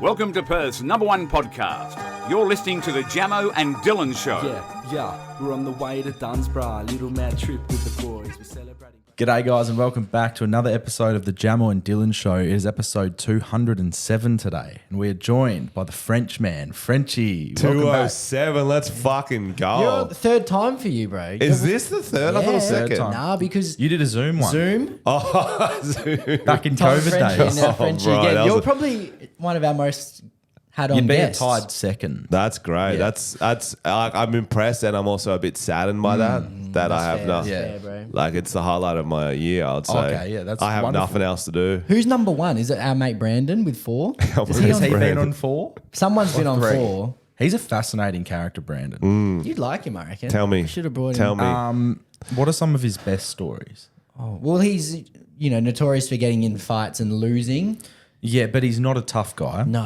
Welcome to Perth's #1 podcast. You're listening to the Jamo and Dylan Show. Yeah, we're on the way to Dunsborough. Little mad trip with the boys. We're celebrating. G'day guys and welcome back to another episode of the Jamo and Dylan Show. It is episode 207 today and we're joined by the French man, Frenchy. Welcome back. 207, let's fucking go. You're the third time for you, bro. Is this the third? I thought it was Third second. time. Nah, because You did a Zoom one. Zoom. Oh, Zoom. Back in Tom COVID Frenchy days. and now Frenchy bro, again. that was You're a- probably one of our most had-on You'd be a guests. tied second. That's great. Yeah. That's I'm impressed and I'm also a bit saddened by that I have Fair, nothing. fair, bro. Like it's the highlight of my year, I'd say. Okay, yeah, that's I have wonderful. nothing else to do. Who's number one? Is it our mate Brandon with 4? Is he Has on? he been Brandon. on 4? Someone's been on 3? 4. He's a fascinating character, Brandon. You'd like him, I reckon. Tell me. Should have brought Tell him. me. What are some of his best stories? Oh, well, he's notorious for getting in fights and losing. Yeah, but he's not a tough guy. No.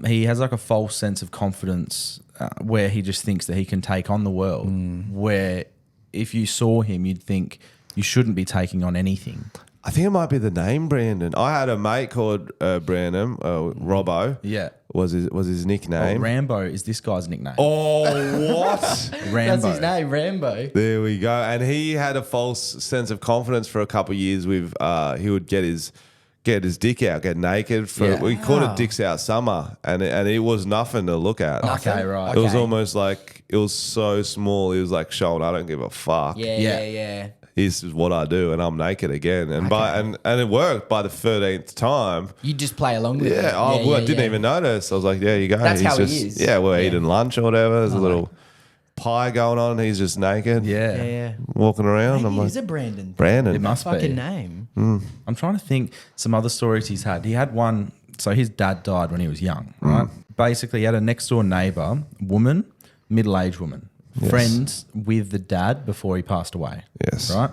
He has like a false sense of confidence where he just thinks that he can take on the world. Where if you saw him, you'd think you shouldn't be taking on anything. I think it might be the name Brandon. I had a mate called Brandon, Robbo. Yeah. Was his Oh, nickname. Rambo is this guy's nickname. Oh, what? Rambo. That's his name, Rambo. There we go. And he had a false sense of confidence for a couple of years with he would get his dick out, get naked. We called it Dicks Out Summer, and it was nothing to look at. Okay, right. It was Okay. almost like, it was so small. He was like, showing, I don't give a fuck. Yeah. This is what I do, and I'm naked again. And and it worked by the 13th time. You just play along with it. I didn't even notice. I was like, there you go. That's He's how he just, is. Yeah, we're Yeah. eating lunch or whatever. There's a little pie going on. He's just naked. Yeah. Walking around. Maybe I'm it like, is a Brandon. Brandon. It must Fucking be. name. I'm trying to think some other stories he's had. He had one. So his dad died when he was young, right? Basically, he had a next door neighbor, woman, middle-aged woman, friends with the dad before he passed away. Yes. Right.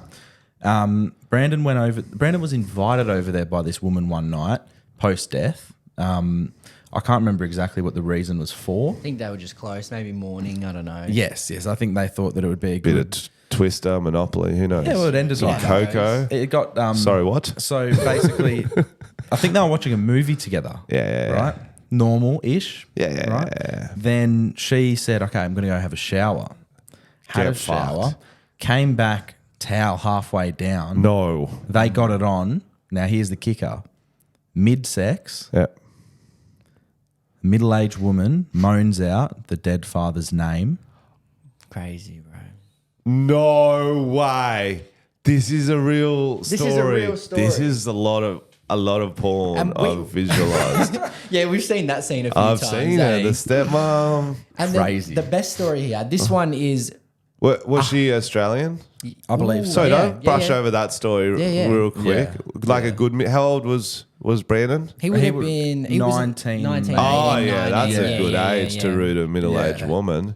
Brandon went over. Brandon was invited over there by this woman one night post death. I can't remember exactly what the reason was for. I think they were just close, maybe morning, I don't know. Yes. I think they thought that it would be a Bit good. of Twister, Monopoly, who knows? Yeah, well, it ended like that. Coco. It got. Sorry, what? So basically, I think they were watching a movie together. Yeah. Right? Normal-ish. Yeah. Right? Then she said, okay, I'm going to go have a shower. Had Get a shower. fucked. Came back, towel halfway down. No. They got it on. Now, here's the kicker. Mid-sex, Yeah. middle-aged woman moans out the dead father's name. Crazy, bro. No way. This is a real story. This is a real story. This is a lot of porn And I've visualized. Yeah, we've seen that scene a few I've times. seen eh? it. The stepmom. And Crazy. The best story he had. This one is Was she Australian? I believe Ooh. so. So Yeah, don't brush yeah. over that story Yeah. real quick. Yeah. Like a good. How old was Brandon? he would He have was been 19, 19. Oh 18, yeah, 19, that's a yeah, good yeah, age yeah. to root a middle-aged Yeah. woman.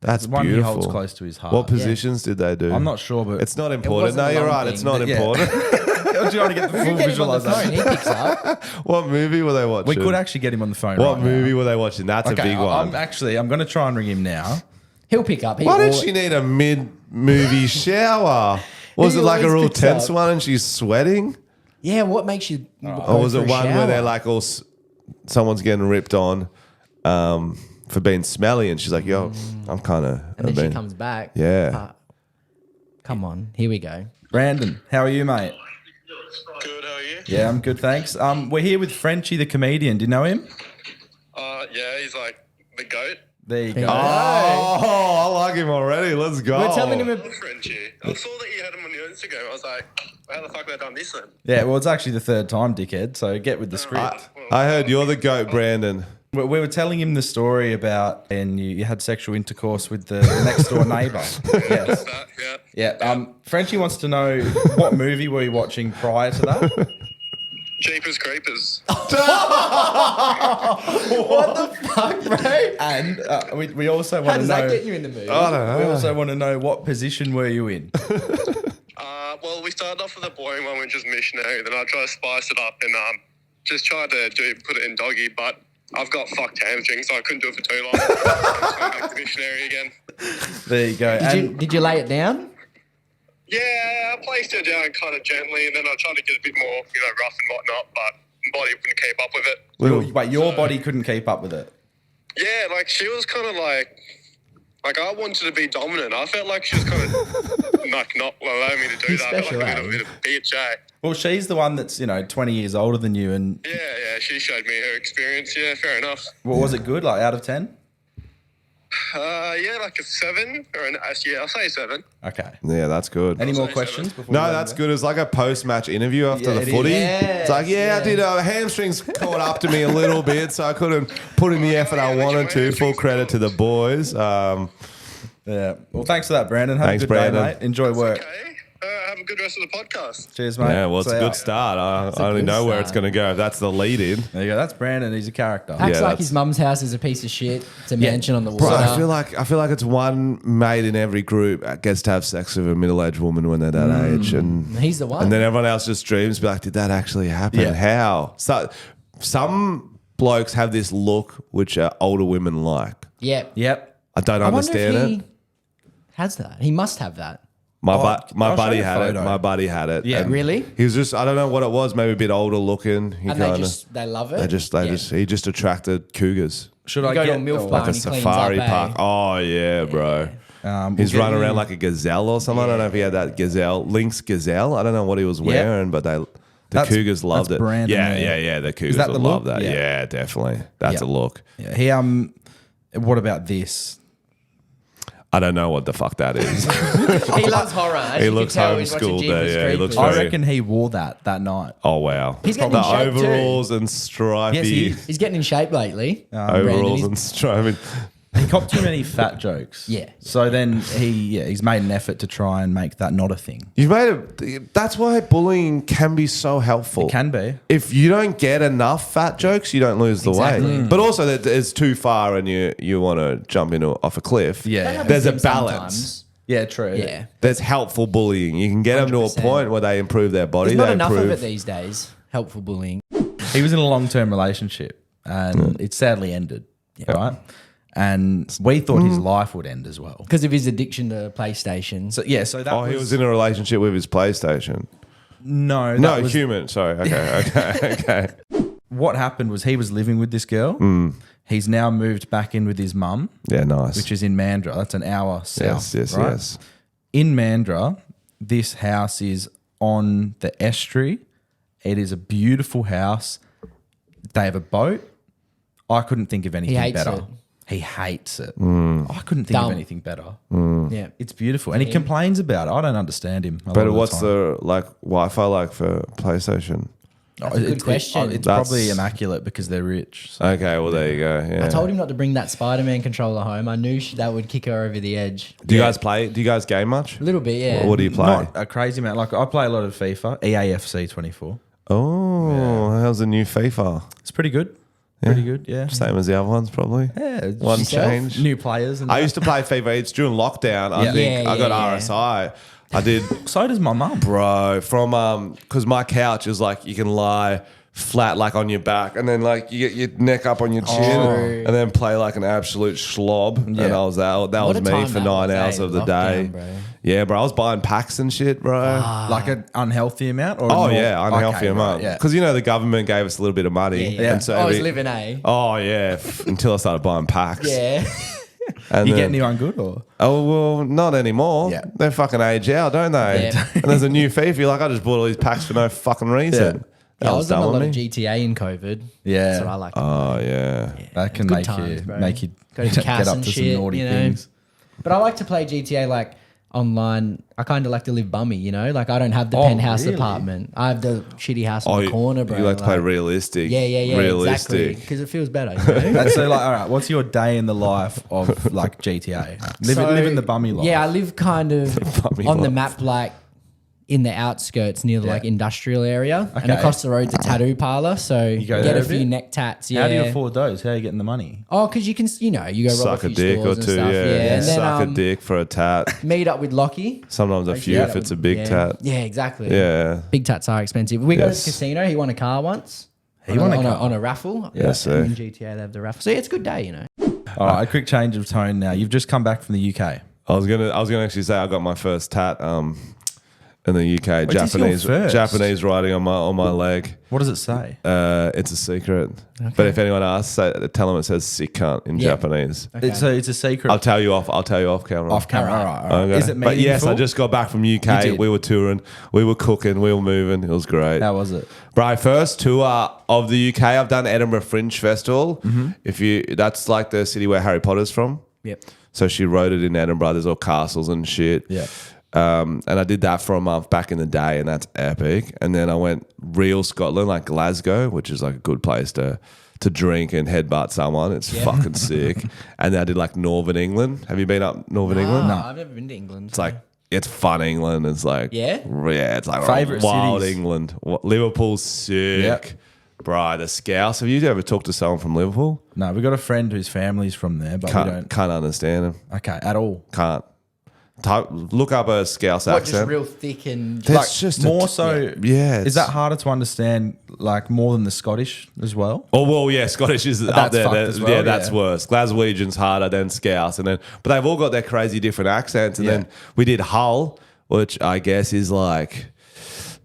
That's One beautiful. he holds close to his heart. What positions did they do? I'm not sure, but It's not important. wasn't No, a you're long right. thing, It's not but yeah. important. I'm trying to get the We full can get him on the visualization. phone. He picks up. What movie were they watching? We could actually get him on the phone. What right movie Now. were they watching? That's Okay, a big one. I'm going to try and ring him now. He'll pick up. Why did she need a mid-movie shower? Was He it like a always real picks tense up. one and she's sweating? Yeah, what makes you? Or was it one where they're like all someone's getting ripped on for being smelly and she's like, yo, I'm kind of... And then she comes back. Yeah. Come on, here we go. Brandon, how are you, mate? Good, how are you? Yeah, I'm good, thanks. We're here with Frenchy, the comedian. Do you know him? Yeah, he's like the goat. There you go. Oh, I like him already. Let's go. We're telling him. Frenchy. I saw that you had him on your Instagram. I was like, how the fuck have they done this then? Yeah, well, it's actually the third time, dickhead, so get with the script. I heard you're the goat, Brandon. We were telling him the story about, and you had sexual intercourse with the next door neighbour. Yes. Yeah. Yeah. Frenchy wants to know, what movie were you watching prior to that? Jeepers Creepers. What the fuck, bro? And we also How want to does know. that get you in the mood? I don't We know. also want to know, what position were you in? Well, we started off with a boring one, which was missionary. Then I tried to spice it up and just tried to put it in doggy, but I've got fucked hamstrings, so I couldn't do it for too long. Just went back to missionary again. There you go. Did you lay it down? Yeah, I placed it down kind of gently, and then I tried to get a bit more, rough and whatnot, but my body wouldn't keep up with it. But your body couldn't keep up with it. Yeah, like she was kind of like I wanted to be dominant. I felt like she was kind of like not allowing me to do that. I felt like a bit of a bitch, eh? Well, she's the one that's 20 years older than you, and Yeah, she showed me her experience. Yeah, fair enough. what was it good? Like out of 10? Yeah, like a 7 or an yeah, I'll say 7. Okay. Yeah, that's good. Any more Say questions? seven. Before No, we let that's you go? good. It's like a post-match interview after Yeah, the it footy. is. It's like, I did hamstrings caught up to me a little bit, so I couldn't put in the effort I wanted to. Full credit to the boys. Yeah. Well, thanks for that, Brandon. Have Thanks, a good day, Brandon. mate. Enjoy work. Okay. Have a good rest of the podcast. Cheers, mate. Yeah, well, it's See a ya. good start. I only good know where it's start. going to go. If that's the lead in. There you go. That's Brandon. He's a character. Acts Yeah, like that's- his mum's house is a piece of shit. It's a mansion on the Bro, water. I feel like it's one mate in every group that gets to have sex with a middle-aged woman when they're that age, and He's the one. and then everyone else just dreams, be like, did that actually happen? Yeah. How? So some blokes have this look which older women like. yeah. Yep. I don't I wonder understand if he it. has that. He must have that. My I'll show buddy you a had it. photo. My buddy had it. Yeah. And Really? He was just, I don't know what it was, maybe a bit older looking. He And they love it. he just attracted cougars. Should You I go to get a MILF oh, bar Like a and he cleans safari up, eh? park. Oh, yeah, bro. we'll He's get running you- around like a gazelle or something. I don't know if he had that gazelle, Lynx gazelle. I don't know what he was wearing, but the That's- Cougars loved that's it. Brandon Yeah, there. yeah. The Cougars that the would love look? that. Yeah. Yeah, definitely. That's Yeah. a look. Yeah, he what about this? I don't know what the fuck that is. He loves horror. As He you can looks tell, he's watching homeschooled Jeepers there, yeah, he looks Creepers. I very- reckon he wore that night. Oh, wow. He's getting the in shape too. overalls and stripy. Yes, he is. He's getting in shape lately. Overalls Brandon, and stripy. He copped too many fat jokes. Yeah. So then he's made an effort to try and make that not a thing. You've made it. That's why bullying can be so helpful. It can be. If you don't get enough fat jokes, you don't lose the Exactly. weight. But also, that it's too far and you want to jump off a cliff. Yeah. That happens There's to a him balance. sometimes. Yeah, true. Yeah. There's helpful bullying. You can get them to a 100%. point where they improve their body. There's not they enough improve. of it these days. Helpful bullying. He was in a long-term relationship and it sadly ended, right? And we thought his life would end as well. Because of his addiction to PlayStation. So that Oh, he was in a relationship with his PlayStation. no, No, that was, human. Sorry. Okay. what happened was he was living with this girl. He's now moved back in with his mum, Yeah, nice. which is in Mandurah. That's an hour south. Yes. In Mandurah, this house is on the estuary. It is a beautiful house. They have a boat. I couldn't think of anything hates better. it. He hates it. I couldn't think Dumb. of anything better. Yeah. It's beautiful. And he complains about it. I don't understand him. a lot But of what's time. the Wi-Fi like for PlayStation? That's a good question. It's That's- probably immaculate because they're rich. So. Okay, well there you go. Yeah. I told him not to bring that Spider-Man controller home. I knew that would kick her over the edge. Do you guys play? Do you guys game much? A little bit, yeah. What do you play? Not a crazy amount. Like I play a lot of FIFA, EAFC 24. Oh, how's the new FIFA? It's pretty good. Pretty good, yeah. Same as the other ones, probably. Yeah, One just change. New players. And I used to play FIFA. It's during lockdown. I Yeah. think Yeah, I got yeah, yeah. RSI. I did, So does my mum. bro. From because my couch is like you can lie flat like on your back, and then like you get your neck up on your chin, and then play like an absolute slob. And I was that What was a me time for that 9 was, hours eh? of the Lockdown, day. bro. Yeah, bro. I was buying packs and shit, bro. Like an unhealthy amount? Or Oh more- yeah, unhealthy okay, amount. right, yeah. Because the government gave us a little bit of money, Yeah. and so I was we- living, eh? Oh yeah, until I started buying packs. Yeah. And You then- get anyone good or? Oh well, not anymore. Yeah. They fucking age out, don't they? Yeah. And there's a new FIFA. You're like, I just bought all these packs for no fucking reason. Yeah, I That was on a dumb lot of of me. GTA in COVID. Yeah. That's what I like. Oh yeah. That can Good make times, you bro. make you Go to get Cass up and to shit, some naughty you know? things. But I like to play GTA like online. I kind of like to live bummy, you know? Like I don't have the Oh, penthouse really? apartment. I have the shitty house in Oh, the corner, bro. you like to play realistic. Yeah, Realistic. exactly. Because it feels better, you know? And so, like, all right, what's your day in the life of like GTA? Living the bummy life. Yeah, I live kind of bummy on the life. map, like in the outskirts near the Yeah. like industrial area, and Okay. across the road's a tattoo parlor. So you go get there a a few bit? neck tats. Yeah. How do you afford those? How are you getting the money? Oh, because you can, you know, you go rob Suck a a few dick or stores and two, stuff. yeah. And then Suck a dick for a tat. meet up with Lockie. Sometimes a few Yeah, if it's a big yeah. tat. Yeah, exactly. Yeah. Big tats are expensive. We go to Yes. the casino. He won a car once. He won a on car? on a raffle. Yes, And sir. in GTA they have the raffle. So yeah, it's a good day, you know. All right, a quick change of tone now. You've just come back from the UK. I was gonna actually say I got my first tat in the UK. Wait, this is your first? Japanese writing on my leg. What does it say? It's a secret. But if anyone asks, tell them it says "sick cunt" in Japanese. Okay. It's a secret. I'll tell you off camera. Off camera. All right. Okay. Is it But yes, I meaningful? just got back from You UK. did? We were touring, we were cooking, we were moving. It was great. How was it? Bro, first tour of the UK. I've done Edinburgh Fringe Festival. Mm-hmm. That's like the city where Harry Potter's from. Yep. So she wrote it in Edinburgh. There's all castles and shit. Yeah. And I did that for a month back in the day, and that's epic. And then I went real Scotland, like Glasgow, which is like a good place to drink and headbutt someone. It's fucking sick. And then I did like Northern England. Have you been up Northern England? No, I've never been to England. It's like, it's fun England. It's like, Yeah? Yeah, it's like Favourite wild cities? England. Liverpool's sick. Yep. Bro, the Scouts. Have you ever talked to someone from Liverpool? No, we got a friend whose family's from there, but we don't. Can't understand them. Okay, at all. Can't. Look up a Scouse what, accent. just real thick and That's Like just more so. Yeah, Is that harder to understand? Like more than the Scottish as well? Oh well, yeah, Scottish is up That's there. fucked as well, Yeah, that's yeah. worse. Glaswegian's harder than Scouse, and then but they've all got their crazy different accents. And Yeah. then we did Hull, which I guess is like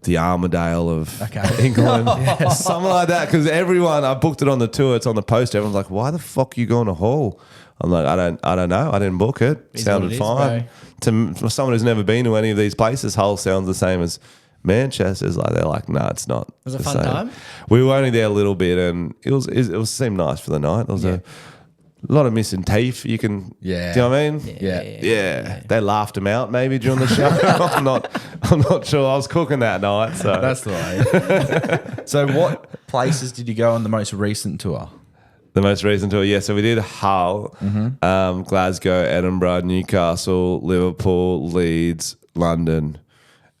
the Armadale of England, something like that. Because everyone, I booked it on the tour. It's on the poster. Everyone's like, "Why the fuck are you going to Hull?" I'm like, I don't know. I didn't book it. Is Sounded what it is, fine. To someone who's never been to any of these places, Hull sounds the same as Manchester's. Like they're like, no, it's not. Was it the a fun same. time? We were only there a little bit, and it seemed nice for the night. There was a lot of missing teeth. You can, Yeah. do you know what I mean? Yeah. They laughed him out maybe during the show. I'm not sure. I was cooking that night, so That's the way. So, what places did you go on the most recent tour? the most recent tour. Yeah, so we did Hull, Glasgow, Edinburgh, Newcastle, Liverpool, Leeds, London,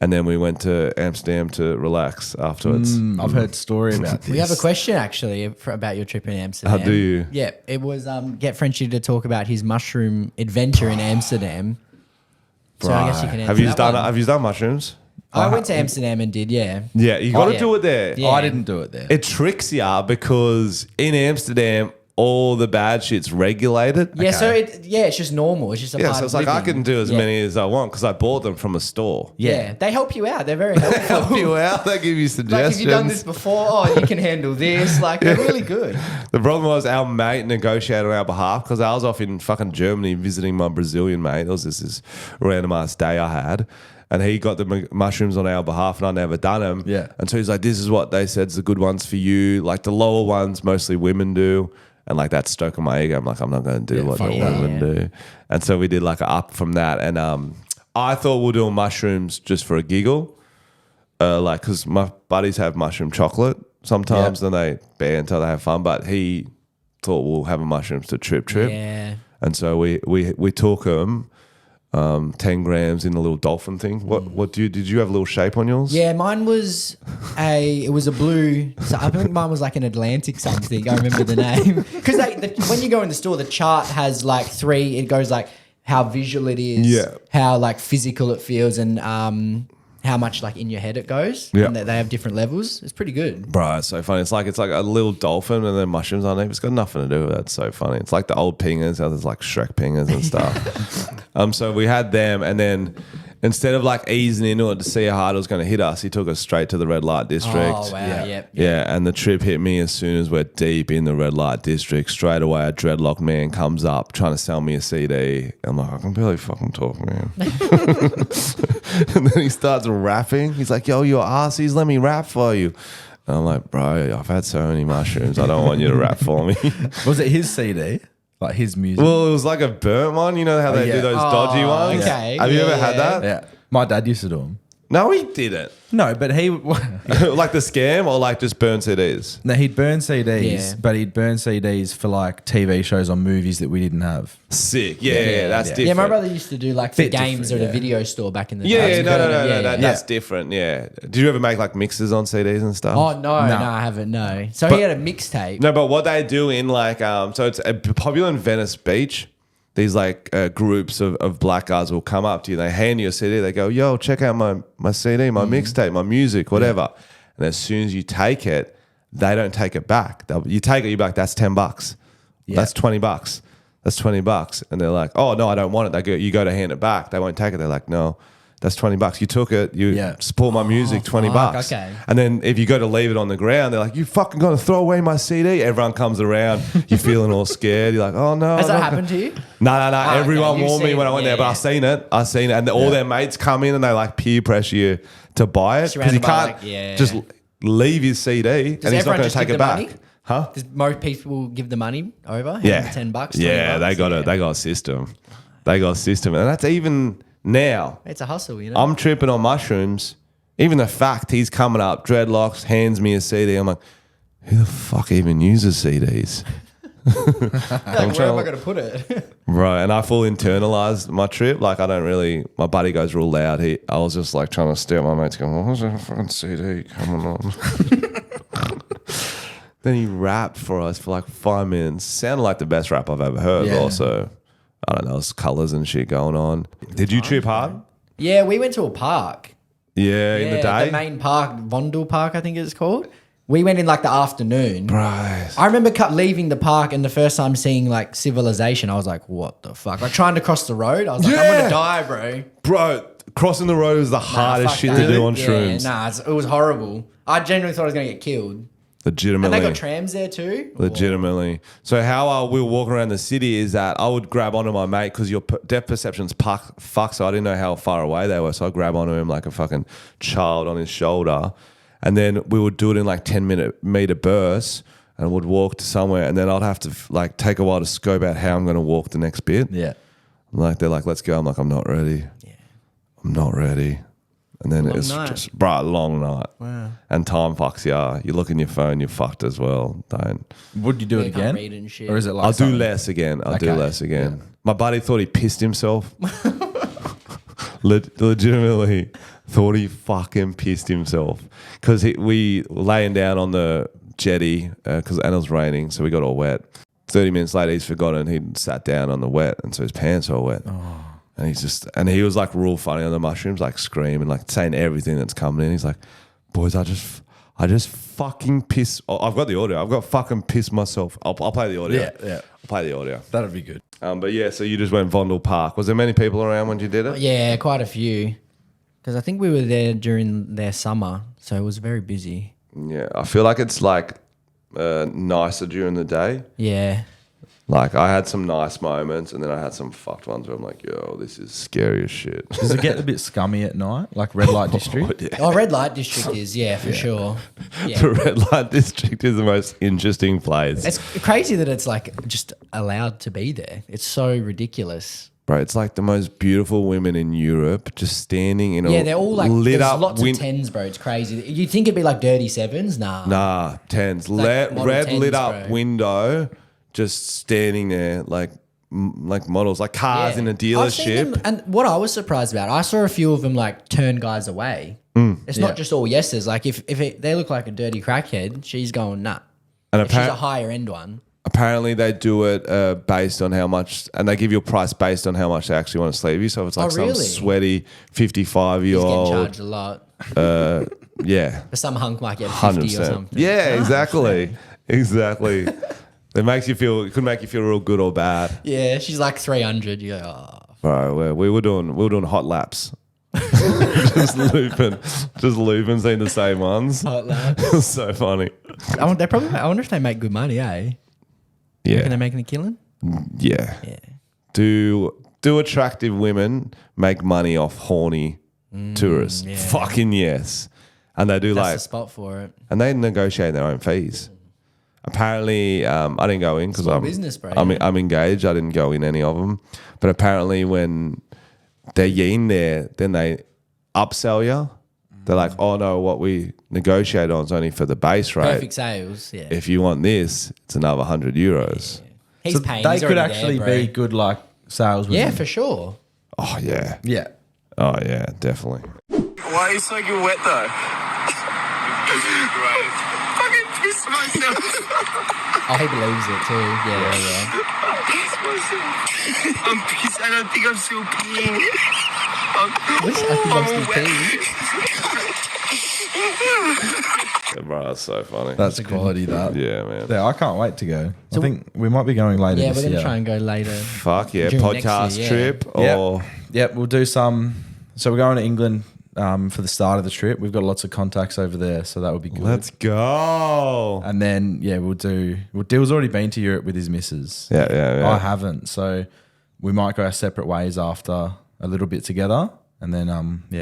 and then we went to Amsterdam to relax afterwards. I've heard a story about this. We have a question actually about your trip in Amsterdam. How do you? Yeah, it was get Frenchy to talk about his mushroom adventure in Amsterdam. So I guess you can answer Have you that done? one. Have you done mushrooms? I went to Amsterdam and did, yeah. Yeah, you got to yeah. do it there. Yeah. I didn't do it there. It tricks you because in Amsterdam, all the bad shit's regulated. Yeah, so it's just normal. It's just a Yeah, part so it's of like I living. can do as Yeah. many as I want because I bought them from a store. Yeah. They help you out. They're very helpful. Help you out. They give you Like, suggestions. have you done this before? Oh, you can handle this. Like, they're really good. The problem was our mate negotiated on our behalf because I was off in fucking Germany visiting my Brazilian mate. It was this random ass day I had. And he got the mushrooms on our behalf and I'd never done them. Yeah. And so he's like, this is what they said is the good ones for you. Like the lower ones, mostly women do. And like that's stoking my ego. I'm like, I'm not going to do what the women do. And so we did like an up from that. And I thought we were doing mushrooms just for a giggle. Like, because my buddies have mushroom chocolate sometimes and they ban until they have fun. But he thought we'll have a mushrooms to trip. Yeah. And so we took them 10 grams in a little dolphin thing. What did you have a little shape on yours? Yeah, mine was it was a blue. So I think mine was like an Atlantic something. I remember the name because when you go in the store, the chart has like three. It goes like how visual it is, Yeah. how like physical it feels, and how much like in your head it goes. Yeah. And they have different levels. It's pretty good. Bro, it's so funny. It's like a little dolphin and then mushrooms on it. It's got nothing to do with that. It's so funny. It's like the old pingers, how there's like Shrek pingers and stuff. So we had them and then instead of like easing into it to see how hard it was going to hit us, he took us straight to the red light district. Oh wow! Yep. Yeah, and the trip hit me as soon as we're deep in the red light district. Straight away, a dreadlock man comes up trying to sell me a CD. I'm like, I can barely fucking talk, man. And then he starts rapping. He's like, yo, your arsies, let me rap for you. And I'm like, bro, I've had so many mushrooms. I don't want you to rap for me. Was it his CD? Like his music? Well, it was like a burnt one. You know how they yeah. do those dodgy ones? okay. Have you Yeah, ever had yeah. that? Yeah. My dad used to do them. No, he didn't. No, but he Like the scam or like just burn CDs? no, he'd burn CDs, Yeah. but he'd burn CDs for like TV shows on movies that we didn't have. Sick. Yeah, that's different. Yeah, my brother used to do like for Bit games different, at a yeah. video store back in the Yeah, day. no, Yeah. that's different. Yeah. Did you ever make like mixes on CDs and stuff? Oh no, I haven't. No. So he had a mixtape. No, but what they do in like, so it's popular in Venice Beach. These like groups of black guys will come up to you. They hand you a CD. They go, yo, check out my CD, my mixtape, my music, whatever. And as soon as you take it, they don't take it back. You take it, you're like, that's $10. That's $20. That's $20. And they're like, oh, no, I don't want it. They go, you go to hand it back. They won't take it. They're like, no, That's $20. You took it. You support my music, $20. Okay. And then if you go to leave it on the ground, they're like, you fucking gonna throw away my CD? Everyone comes around. You're feeling all scared. You're like, oh no. Has that happened to you? No. okay. Everyone You've warned me seen when I it. went Yeah, there, but yeah. I seen it. And all their mates come in and they like peer pressure you to buy it because you Surrounded by, can't like, just leave his CD and he's not everyone going to just take give it the back. money? Huh? Does most people give the money over? Yeah. $10, $20? Yeah, they got a system. They got a system. And that's even now. It's a hustle, you know. I'm tripping on mushrooms. Even the fact he's coming up, dreadlocks, hands me a CD. I'm like, who the fuck even uses CDs? Like, where am I going to put it? Right. And I full internalized my trip. Like, I don't really, my buddy goes real loud. I was just like trying to stare at my mates going, what's that fucking CD coming on? Then he rapped for us for like 5 minutes. Sounded like the best rap I've ever heard. Yeah. Also, I don't know, there's colours and shit going on. Did you trip hard? Yeah, we went to a park. Yeah, in the day? The main park, Vondel Park, I think it's called. We went in like the afternoon. Right. I remember leaving the park and the first time seeing like civilization, I was like, what the fuck? Like trying to cross the road. I was like, I'm Yeah. going to die, bro. Bro, crossing the road is the hardest Fuck shit that. to do on Yeah, shrooms. Nah, it was horrible. I genuinely thought I was going to get killed. Legitimately. And they got trams there too? Legitimately. So how we were walking around the city is that I would grab onto my mate because your depth perception's fuck, so I didn't know how far away they were. So I'd grab onto him like a fucking child on his shoulder. And then we would do it in like 10-meter bursts and would walk to somewhere. And then I'd have to like take a while to scope out how I'm going to walk the next bit. Yeah. Like they're like, let's go. I'm like, I'm not ready. Yeah. I'm not ready. And then Long it's night. just, bro, long night. Wow. And time fucks you. You look in your phone, you're fucked as well. Don't. Would you do Yeah, it you can't again? read and shit. Or is it like I'll do something- less again. I'll do Okay. less again. My buddy thought he pissed himself. Legitimately thought he fucking pissed himself. Because we were laying down on the jetty and it was raining, so we got all wet. 30 minutes later, he's forgotten. He'd sat down on the wet, and so his pants are all wet. And he was like real funny on the mushrooms, like screaming, like saying everything that's coming in. He's like, boys, I just fucking piss. Oh, I've got the audio. I've got fucking pissed myself. I'll play the audio. Yeah. I'll play the audio. That'd be good. But yeah, so you just went Vondel Park. Was there many people around when you did it? Yeah, quite a few. Because I think we were there during their summer, so it was very busy. Yeah, I feel like it's like nicer during the day. Yeah. Like I had some nice moments, and then I had some fucked ones where I'm like, yo, this is scary as shit. Does it get a bit scummy at night, like red light district? Oh, red light district is, for sure. The Yeah. red light district is the most interesting place. It's crazy that it's like just allowed to be there. It's so ridiculous. Bro, it's like the most beautiful women in Europe just standing in a Yeah, they're all like lit there's up lots of tens, bro. It's crazy. You'd think it'd be like dirty sevens. Nah. tens. like model Red 10s, lit up bro. window, just standing there like models, like cars in a I've seen them, dealership. and what I was surprised about, I saw a few of them like turn guys away. It's not just all yeses. Like if they look like a dirty crackhead, she's going nut. And If she's a higher end one. apparently they do it based on how much, and they give you a price based on how much they actually want to sleeve you. So if it's like some really? sweaty He's getting 55-year-old, charged a lot. yeah, But some hunk might get 50 or 100%. something. Yeah, exactly. It makes you feel. It could make you feel real good or bad. Yeah, she's like 300. You go, oh. Bro, we were doing hot laps. just looping, seeing the same ones. Hot lad. It was so funny. I wonder if they make good money, eh? Yeah, Reckon they're making a killing? yeah. Yeah. Do attractive women make money off horny tourists? yeah. Fucking yes. And they do That's like, the spot for it. and they negotiate their own fees. Apparently, I didn't go in because Small I'm business, bro, I'm, yeah. I'm engaged. I didn't go in any of them. But apparently, when they're in there, then they upsell you. They're like, oh no, what we negotiate on is only for the base rate. Perfect sales. Yeah. If you want this, it's another €100. He's So paying. they He's could already actually there, be bro. good, like salesmen. Yeah, for sure. Oh yeah, Yeah. oh yeah, definitely. Why are you soaking wet though? Fucking piss myself. Oh, he believes it too. Yeah. Piss myself. I'm pissed. I don't think I'm still peeing. I think I'm still peeing. Yeah, bro, that's so funny. That's quality, that. Yeah, man. Yeah, I can't wait to go. I think we might be going later Yeah, this we're gonna year. try and go later. Fuck yeah, During next podcast year, yeah. trip Yep. or Yep, we'll do some So we're going to England for the start of the trip. We've got lots of contacts over there, so that would be good. Let's go. And then we'll do. Well, Dill's already been to Europe with his missus. Yeah. I haven't, so we might go our separate ways after a little bit together, and then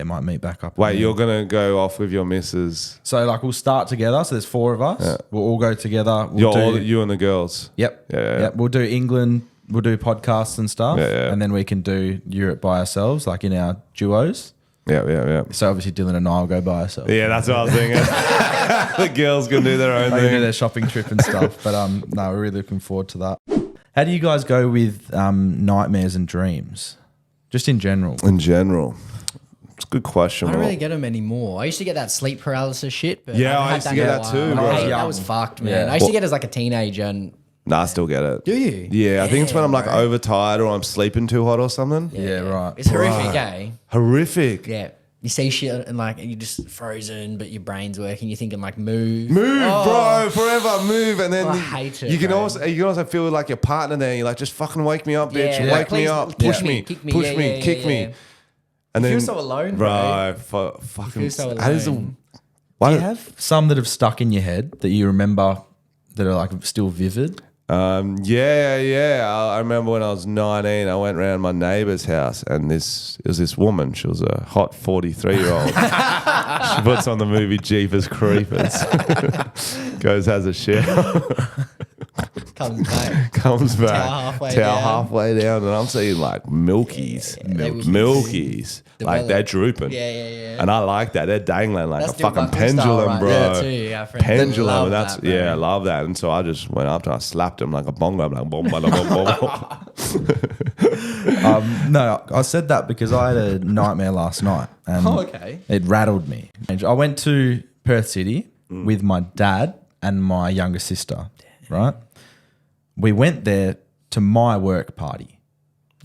might meet back up. Wait, again. you're gonna go off with your missus? So like we'll start together. So there's 4 of us. Yeah. We'll all go together. We'll You and the girls. Yep. Yeah. Yep. We'll do England. We'll do podcasts and stuff. Yeah. And then we can do Europe by ourselves, like in our duos. Yeah. So obviously Dylan and I will go by ourselves. Yeah, that's what I was thinking. The girls can do their own They can do thing. their shopping trip and stuff. But no, we're really looking forward to that. How do you guys go with nightmares and dreams? Just in general. In general, it's a good question. I don't Rob. really get them anymore. I used to get that sleep paralysis shit. But Yeah, haven't I had used to in get a that while. too, I bro. hate- Yeah. that was fucked, man. Yeah. I used to get it as like a teenager. And Nah, I still get it. do you? Yeah, I think it's when I'm like bro. overtired or I'm sleeping too hot or something. Yeah, right. It's horrific, eh? Horrific. Yeah. You see shit and like you're just frozen, but your brain's working. You're thinking like move. Move, bro, forever move, and then I hate it, you can bro. also feel like your partner there. You're like, just fucking wake me up, bitch, Yeah, wake me please up, kick push me, me, kick me, push yeah, me, yeah, kick yeah, me, yeah. and You then feel so alone, bro. bro. Fucking, feel so that is the. alone. Why Do you have some that have stuck in your head that you remember that are like still vivid? Yeah. I remember when I was 19, I went round my neighbour's house, and it was this woman. She was a hot 43-year-old. She puts on the movie Jeepers Creepers. Goes, has a shower, Comes back. comes back, halfway towel down. halfway down, and I'm seeing like milkies, they will- milkies, like they're drooping. Yeah. And I like that. They're dangling like That's a fucking Buckle style pendulum, right bro. there too, yeah, friend. Pendulum. Love And that's that, bro. I love that. And so I just went up and I slapped him like a bongo. I'm like, boom, boom, boom, boom. No, I said that because I had a nightmare last night. And Okay. It rattled me. I went to Perth City with my dad and my younger sister, right? We went there to my work party.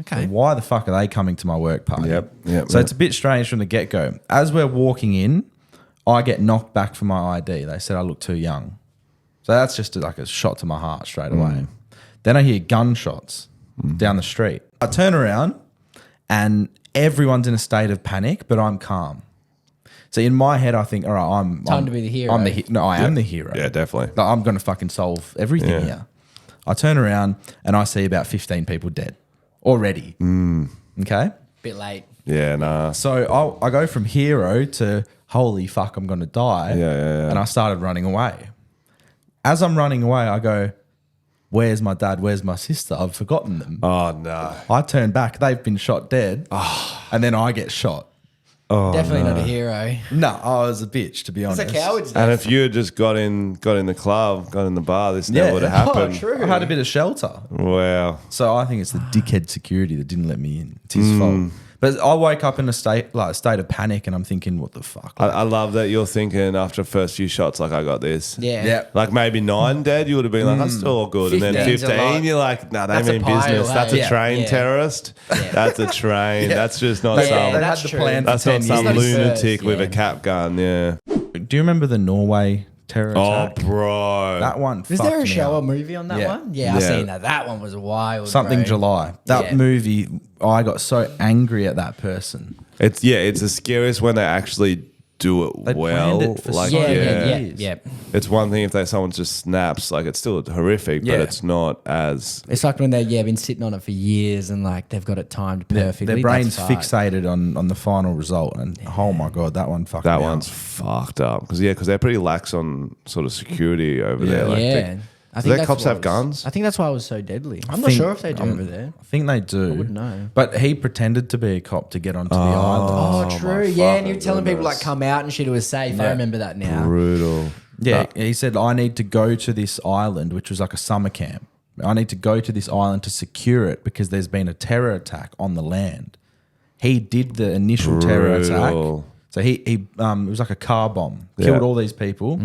Okay. So why the fuck are they coming to my work party? Yep, So it's a bit strange from the get-go. As we're walking in, I get knocked back for my ID. They said I look too young. So that's just like a shot to my heart straight away. Then I hear gunshots down the street. I turn around and everyone's in a state of panic, but I'm calm. So in my head, I think, all right, I'm Time to be the hero. I'm I am the hero. Yeah, definitely. Like, I'm going to fucking solve everything here. I turn around and I see about 15 people dead already. Okay. Bit late. Yeah, nah. So I go from hero to holy fuck, I'm going to die. Yeah. And I started running away. As I'm running away, I go, where's my dad? Where's my sister? I've forgotten them. Oh, no. I turn back. They've been shot dead. And then I get shot. Definitely not a hero. No, I was a bitch, to be honest. It's a coward's And death. if you had just got in the club, got in the bar, this never would have happened. Oh, true. I had a bit of shelter. Wow. So I think it's the dickhead security that didn't let me in. It's his fault. But I woke up in a state of panic, and I'm thinking, what the fuck? I love that you're thinking after the first few shots, like, I got this. Yeah. Like maybe 9 dead, you would have been like, I'm still all good. And then 15's a 15, lot. you're like, nah, they That's a mean pile, business. That's a hey? train Yeah. terrorist. That's a train. That's just not Yeah, some. They that's had the true. plan for That's 10 not some years. It's not his lunatic first, with a yeah. cap gun. Yeah. Do you remember the Norway terror Oh, attack? bro. That one Was fucked there a me shower up. movie on that Yeah. one? Yeah, I Yeah. seen that. That one was wild. Something bro. July. That Yeah. movie, I got so angry at that person. It's the scariest when they actually do it They well. planned it for Like, so Yeah, many yeah. years. It's one thing if someone just snaps, like it's still horrific, Yeah. but it's not as. It's like when they've been sitting on it for years and like they've got it timed perfectly. Their brain's That's fucked. fixated on the final result. And oh my God, that one fucked That me one's up. fucked up because they're pretty lax on sort of security over there. Like Yeah. I do their that's cops why have it was- guns? I think that's why it was so deadly. I'm not think- sure if they do over there. I think they do. I wouldn't know. But he pretended to be a cop to get onto the island. Oh, true. my Yeah, and you were fucking telling people like goodness. come out and shit. It was safe. I Yeah. remember that now. Brutal. Yeah, he said, I need to go to this island, which was like a summer camp. I need to go to this island to secure it because there's been a terror attack on the land. He did the initial terror attack. Brutal. So it was like a car bomb, killed all these people.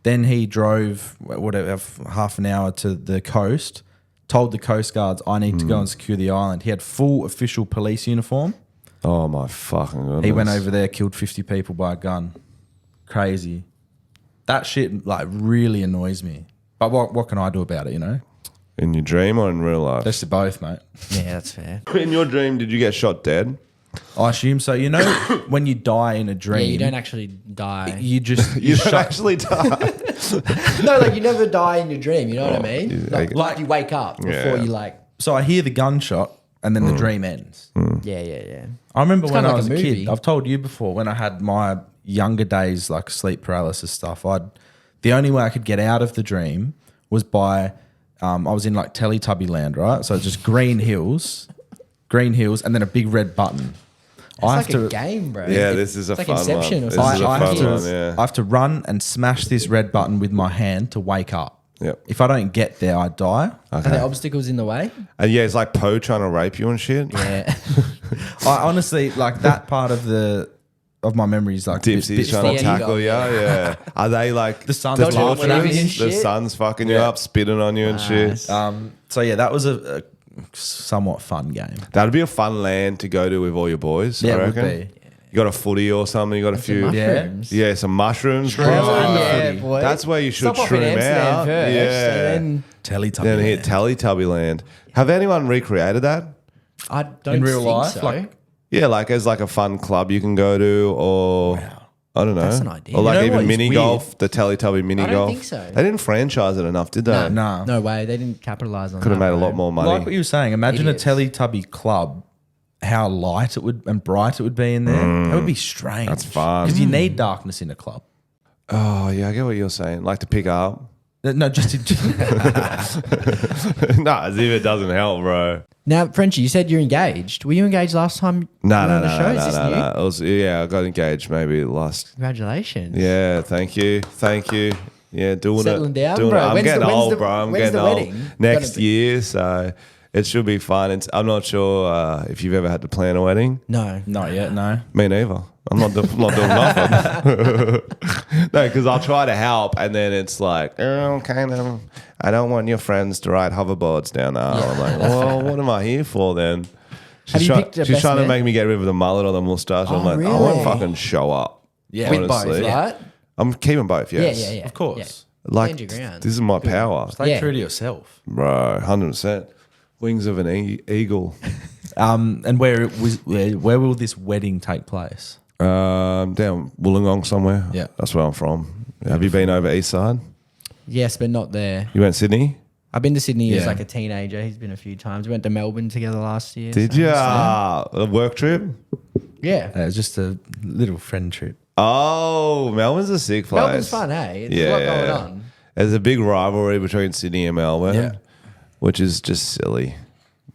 Then he drove whatever half an hour to the coast, told the coast guards, I need to go and secure the island. He had full official police uniform. Oh my fucking goodness. He went over there, killed 50 people by a gun. Crazy. That shit like really annoys me. But what can I do about it, you know? in your dream or in real life. That's both, mate. Yeah, that's fair. In your dream, did you get shot dead? I assume so. You know, when you die in a dream, Yeah, you don't actually die. You just You don't actually die. No, like you never die in your dream. You know what I mean? yeah, Like you wake up before Yeah. you like. So I hear the gunshot, and then the dream ends. Yeah. I remember when kinda I like was a a movie. kid. I've told you before when I had my younger days, like sleep paralysis stuff. The only way I could get out of the dream was by I was in like Teletubby land, right? So it's just green hills, and then a big red button. It's like a game, bro. Yeah, this is a It's like fun Inception one. or This something. is a I fun have one, to, yeah. I have to run and smash this red button with my hand to wake up. Yep. If I don't get there, I die. Are there obstacles in the way? And yeah, it's like Poe trying to rape you and shit. Yeah. I honestly like that part of my memories, like Dipsy's trying to Yeah, you tackle got- you. Yeah. Are they like The sun's the laughing at you torturers? and The shit? sun's fucking you up, spitting on you and shit. So yeah, that was a somewhat fun game. That'd be a fun land to go to with all your boys. Yeah, I it would reckon. be. You got a footy or something. You got a few. Mushrooms. Yeah, some mushrooms. Shrooms bro. and the Yeah, footy. boy. That's where you should Stop off in shroom Amsterdam out. first, Yeah. and Teletubby. Then hit Teletubby land. Have anyone recreated that? I don't In real think life, so. like- Yeah, like as like a fun club you can go to, or I don't know, That's an idea. or like You know even what is mini weird? golf, the Teletubby mini I don't golf. think so. They didn't franchise it enough, did they? No. No way. They didn't capitalize on Could have that, made a bro. lot more money. Like what you were saying, imagine Idiots. a Teletubby club, how light it would and bright it would be in there. That would be strange. That's fun. Because you need darkness in a club. Oh yeah, I get what you're saying. Like to pick up. No, just No, as if it doesn't help, bro. Now, Frenchy, you said you're engaged. Were you engaged last time No, you were no, on the no, show? no, Is this no, new? no. It was, yeah, I got engaged maybe last. Congratulations. Yeah, thank you. Yeah, doing Settling it. down, doing bro. It. I'm When's getting the- when's old, the- bro. I'm when's getting the old. wedding? Next Gonna be- year, so it should be fun. I'm not sure if you've ever had to plan a wedding. No. not yet. No. Me neither. I'm not doing nothing. No, because I'll try to help, and then it's like, kind of. I don't want your friends to ride hoverboards down the aisle. I'm like, well, what am I here for then? Have you picked a She's best trying to man? make me get rid of the mullet or the mustache. I'm Oh, like, I really? won't fucking show up. Yeah. With both, honestly. right? I'm keeping both. Yes. Yeah. Of course. Like Stand your ground. this is my power, Stay Yeah. true to yourself. bro. 100%. Wings of an eagle. And where will this wedding take place? Down Wollongong somewhere. Yeah. That's where I'm from. Have you been over east side? Yes, but not there. You went Sydney? I've been to Sydney as Yeah. like a teenager. He's been a few times. We went to Melbourne together last year. Did so- you? A work trip? Yeah. It was just a little friend trip. Oh, Melbourne's a sick place. Melbourne's fun, hey? There's a lot going on. There's a big rivalry between Sydney and Melbourne, Yeah. which is just silly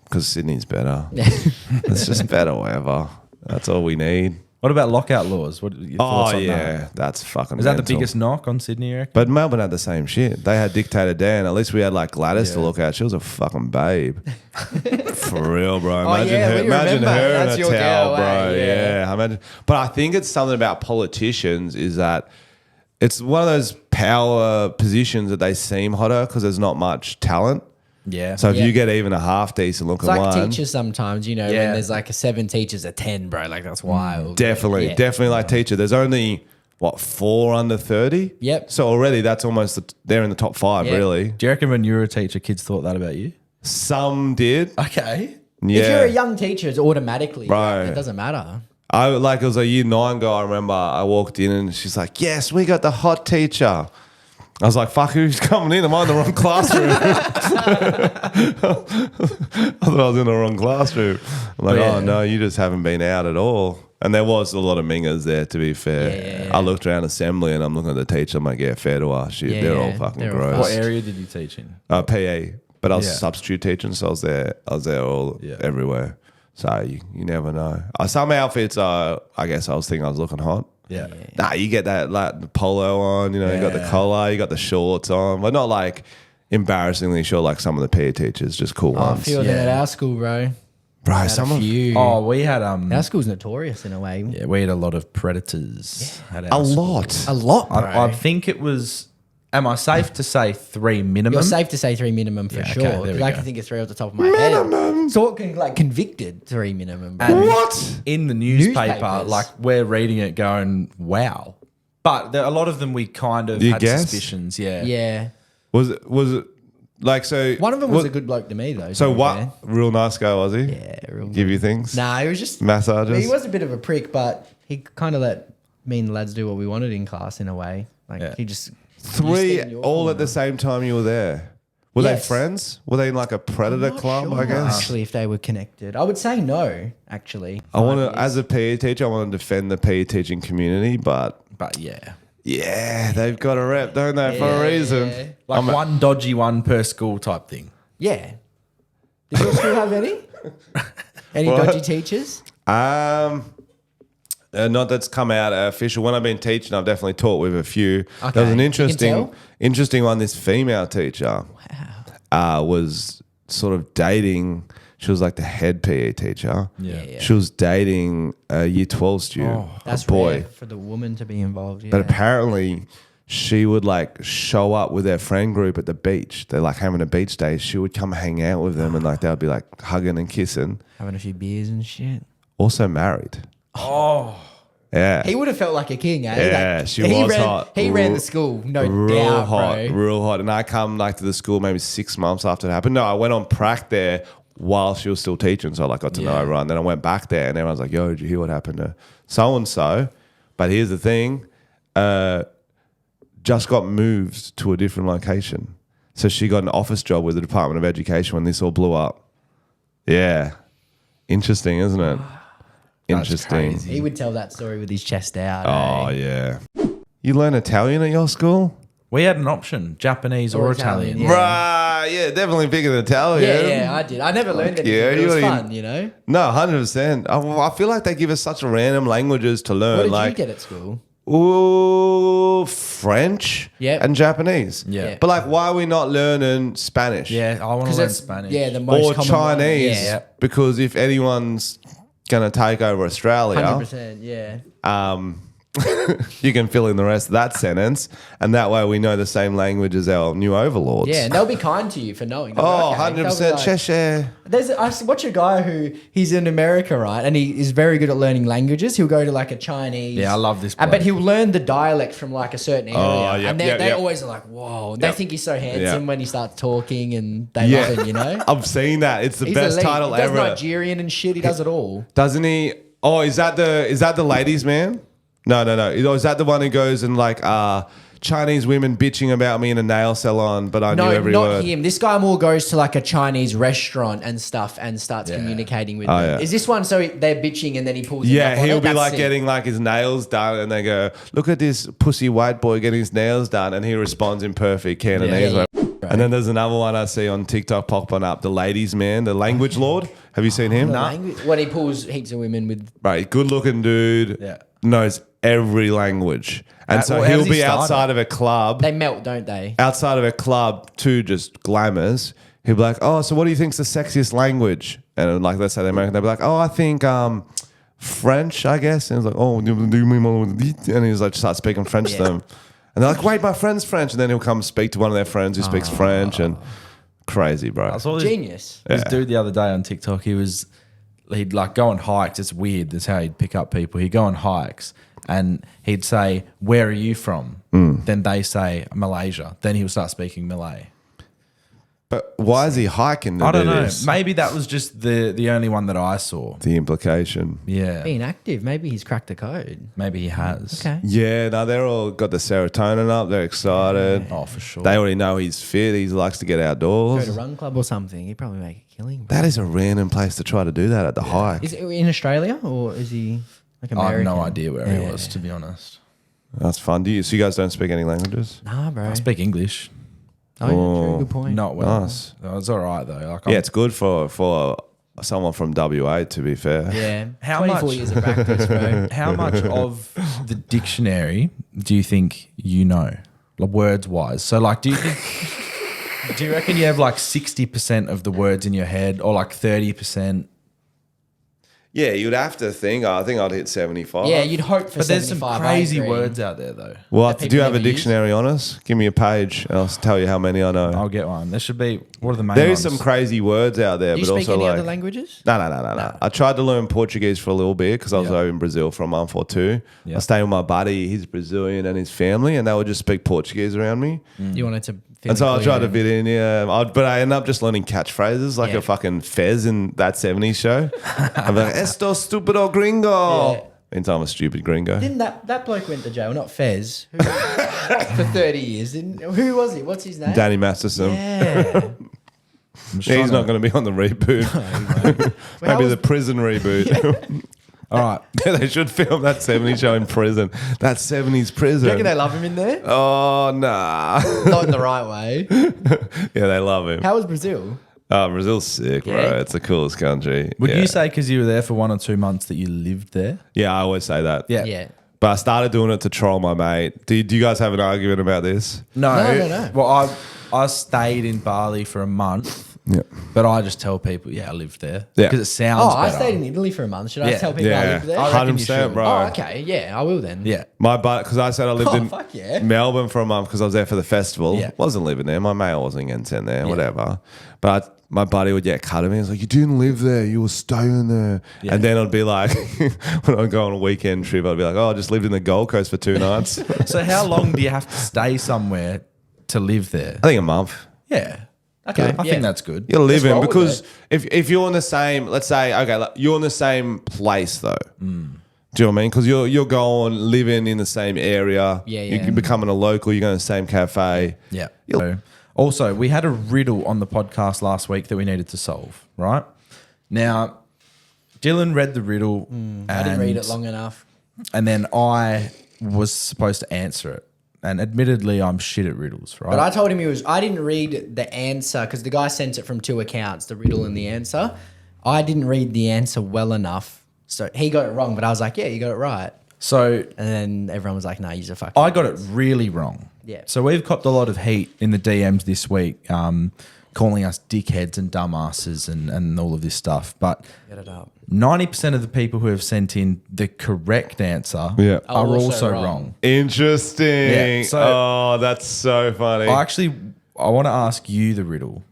because Sydney's better. It's just better, whatever. That's all we need. What about lockout laws? What are your thoughts Oh, on yeah. that? That's fucking Is that the mental. biggest knock on Sydney, you reckon? But Melbourne had the same shit. They had Dictator Dan. At least we had like Gladys to look at. She was a fucking babe. For real, bro. Imagine yeah, her, we imagine remember. her That's in a your towel, girl, bro. eh? Yeah. Imagine. But I think it's something about politicians is that it's one of those power positions that they seem hotter because there's not much talent. Yeah. So if Yeah. you get even a half decent It's looking like one, teachers sometimes, you know, Yeah. when there's like a 7 teachers, a 10, bro. Like, that's wild. definitely Yeah. like teacher. There's only what 4 under 30. Yep. So already that's almost they're in the top 5. Yeah. Really. Do you reckon when you were a teacher, kids thought that about you? Some did. Okay. Yeah. If you're a young teacher, it's automatically. Right. It doesn't matter. I like it was a year 9 girl. I remember I walked in and she's like, "Yes, we got the hot teacher." I was like, "Fuck, who's coming in? Am I in the wrong classroom?" I thought I was in the wrong classroom. I'm like, Yeah. "Oh no, you just haven't been out at all." And there was a lot of mingers there. To be fair, Yeah. I looked around assembly and I'm looking at the teacher. I'm like, "Yeah, fair to her. Yeah, They're all yeah. fucking They're all gross." What area did you teach in? PA, but I was Yeah. substitute teaching, so I was there all Yeah. everywhere. So you never know. Some outfits, I guess I was thinking I was looking hot. Yeah. Nah, you get that like the polo on, you got the Yeah. collar, you got the shorts on, but not like embarrassingly short like some of the PE teachers, just cool I ones. feel that at our school, bro. Bro, Had some a of few. Oh, we had Our school's notorious in a way. yeah, we had a lot of predators. At a our school. lot. A lot, bro. I think it was. Am I safe to say 3 minimum? You're safe to say 3 minimum for Yeah, okay, sure. there we 'Cause I go. can think of 3 off the top of my head. Talking like convicted 3 minimum. Bro. And What? in the newspaper? Newspapers. Like we're reading it, going, "Wow!" But a lot of them we kind of You had guess? suspicions. Yeah. Yeah. Was it Like, so One of them was a good bloke to me though. So to be what? fair. Real nice guy, was he? Yeah, real Give good. you things? Nah, he was just Massages? He was a bit of a prick, but he kind of let me and the lads do what we wanted in class in a way. Like Yeah. he just Three in your all corner. at the same time you were there. Were they Yes. friends? Were they in like a predator I'm not club, sure, I guess? Actually, if they were connected, I would say no. Actually, I want 5 to, as a PE teacher, I want to defend the PE teaching community, but yeah, they've got a rep, don't they, for a reason. yeah. Like one dodgy one per school type thing. Yeah. Did your school have any? Any What? dodgy teachers? Not that's come out official. When I've been teaching, I've definitely taught with a few. Okay. There was an You can tell? interesting one. This female teacher was sort of dating. She was like the head PE teacher. Yeah. She was dating a year 12 student, That's a boy. rare for the woman to be involved. Yeah. But apparently, she would like show up with their friend group at the beach. They're like having a beach day. She would come hang out with them, and like they'd be like hugging and kissing. Having a few beers and shit. Also married. Yeah. He would have felt like a king, eh? Yeah, Like, she he was ran, hot. He ran the school, no doubt, bro. Real hot. And I come like to the school maybe 6 months after it happened. No, I went on prac there while she was still teaching, so I like got to know everyone. Then I went back there, and everyone's like, "Yo, did you hear what happened to so and so?" But here's the thing: just got moved to a different location, so she got an office job with the Department of Education when this all blew up. Yeah, interesting, isn't it? Interesting. crazy. He would tell that story with his chest out. Oh eh? yeah. You learn Italian at your school? We had an option, Japanese or Or Italian. Italian, Right, yeah, definitely bigger than Italian. Yeah, I did. I never learned anything. yeah, but it you was don't fun, even- you know? No, 100%. I feel like they give us such random languages to learn. What did like, you get at school? French Yep. and Japanese. Yeah. But like, why are we not learning Spanish? Yeah, I want to 'Cause learn it's- Spanish. Yeah, the most Or common one. Chinese. Yeah, Because if anyone's going to take over Australia, 100%, yeah. you can fill in the rest of that sentence. And that way we know the same language as our new overlords. Yeah, and they'll be kind to you for knowing. They'll be Oh, okay. 100% They'll be like- Cheshire. I watch a guy who he's in America, right? And he is very good at learning languages. He'll go to like a Chinese. Yeah, I love this But bloke. he'll learn the dialect from like a certain area. Oh, yep, and yep, they yep. always are like, whoa. Yep. They think he's so handsome Yep. when he starts talking and they Yeah. love him, you know? I've seen that. It's the He's best elite. title he does ever. Nigerian and shit. He does it all. Doesn't he? Oh, is that the ladies' man? No. Is that the one who goes and like Chinese women bitching about me in a nail salon, but I knew No, every not word. him. This guy more goes to like a Chinese restaurant and stuff and starts communicating with them. yeah. Is this one so they're bitching and then he pulls them Yeah, up on he'll it? be That's like sick. getting like his nails done, and they go, "Look at this pussy white boy getting his nails done," and he responds in perfect Cantonese. Yeah, right? And then there's another one I see on TikTok popping up, the ladies' man, the language lord. Have you seen him? The language- when he pulls heaps of women with Right, good looking dude. Yeah. Knows every language, and so well, how he'll does he be start outside of a club. they melt, don't they? Outside of a club, two just glamours. He'll be like, "Oh, so what do you think's the sexiest language?" And like, let's say they're American, they'll be like, "Oh, I think French, I guess." And he's like, "Oh, do you mean more?" And he's like, start speaking French to them, and they're like, "Wait, my friend's French," and then he'll come speak to one of their friends who speaks French, and crazy, bro. I saw this, Genius. this dude the other day on TikTok. He'd like go on hikes. It's weird. That's how he'd pick up people. He'd go on hikes and he'd say, "Where are you from?" Then they say Malaysia. Then he'll start speaking Malay. But why is he hiking to I don't do know. this? Maybe that was just the only one that I saw. The implication. Yeah, Being active, maybe he's cracked the code. maybe he has. Okay. Yeah, no, they're all got the serotonin up. They're excited. Oh, for sure. They already know he's fit. He likes to get Go outdoors. to run club or something. He'd probably make a killing. Bro. That is a random place to try to do that at the hike. Is it in Australia or is he like I American? have no idea where he was, to be honest. That's fun. So you guys don't speak any languages? Nah, bro. I speak English. Oh, yeah, true. Good point. Not well. Nice. It's all right though. Like, Yeah, it's good for someone from WA, to be fair. Yeah. How 24 much- years of practice, bro. How much of the dictionary do you think you know, like words wise? So, like, do you reckon you have like 60% of the words in your head, or like 30%? Yeah, you'd have to think. I think I'd hit 75. Yeah, you'd hope for But there's some 75, I crazy agree. words out there though. Well, that do you people have a never use. dictionary on us? Give me a page, and I'll tell you how many I know. I'll get one. There should be. What are the main There ones? is some crazy words out there, Do you but speak also any like other languages? No. I tried to learn Portuguese for a little bit because I was Yeah. over in Brazil for a month or two. Yeah. I stayed with my buddy. He's Brazilian and his family, and they would just speak Portuguese around me. You wanted to And so I tried to fit in, but I ended up just learning catchphrases like Yeah. a fucking Fez in that 70s show. I'm like, esto stupido gringo. Yeah. Means I'm a stupid gringo. Didn't that bloke went to jail? Not Fez. Who, for 30 years. Who was he? What's his name? Danny Masterson. Yeah. Yeah, he's not going to be on the reboot. Maybe the prison reboot. All right. Yeah, they should film that 70s show in prison. That 70s prison. Do you reckon they love him in there? Oh, nah. Not in the right way. Yeah, they love him. How was Brazil? Brazil's sick, Yeah. bro. It's the coolest country. Would Yeah. you say because you were there for 1 or 2 months that you lived there? Yeah, I always say that. Yeah. Yeah. But I started doing it to troll my mate. Do you guys have an argument about this? No. No. Well, I stayed in Bali for a month. Yeah. But I just tell people, I lived there. Yeah. Because it sounds Oh, I better. stayed in Italy for a month. Should I Yeah. tell people I Yeah, lived there? I reckon you 100%, should. bro. Oh, okay. Yeah, I will then. Yeah. My buddy, because I said I lived Oh, in fuck yeah. Melbourne for a month because I was there for the festival. Yeah. Wasn't living there. My mate wasn't getting sent there, whatever. But my buddy would get cut at me. He's like, you didn't live there. You were staying there. Yeah. And then I'd be like, when I'd go on a weekend trip, I'd be like, oh, I just lived in the Gold Coast for 2 nights. So how long do you have to stay somewhere to live there? I think a month. Yeah. Okay. I think that's good. You're living roll with because if you're in the same, let's say, okay, like, you're in the same place though. Do you know what I mean? Because you're going living in the same area. Yeah, You're yeah. becoming a local. You're going to the same cafe. Yeah. So, also, we had a riddle on the podcast last week that we needed to solve, right? Now, Dylan read the riddle. I didn't read it long enough. And then I was supposed to answer it. And admittedly, I'm shit at riddles, right? But I told him I didn't read the answer because the guy sent it from 2 accounts, the riddle and the answer. I didn't read the answer well enough. So he got it wrong, but I was like, yeah, you got it right. So And then everyone was like, no, you're a fucking... I got it really wrong. Yeah. So we've copped a lot of heat in the DMs this week, calling us dickheads and dumbasses and all of this stuff. But Get it up. 90% of the people who have sent in the correct answer Yeah. are Also also wrong. wrong. Interesting. Yeah, so- oh, that's so funny. I want to ask you the riddle.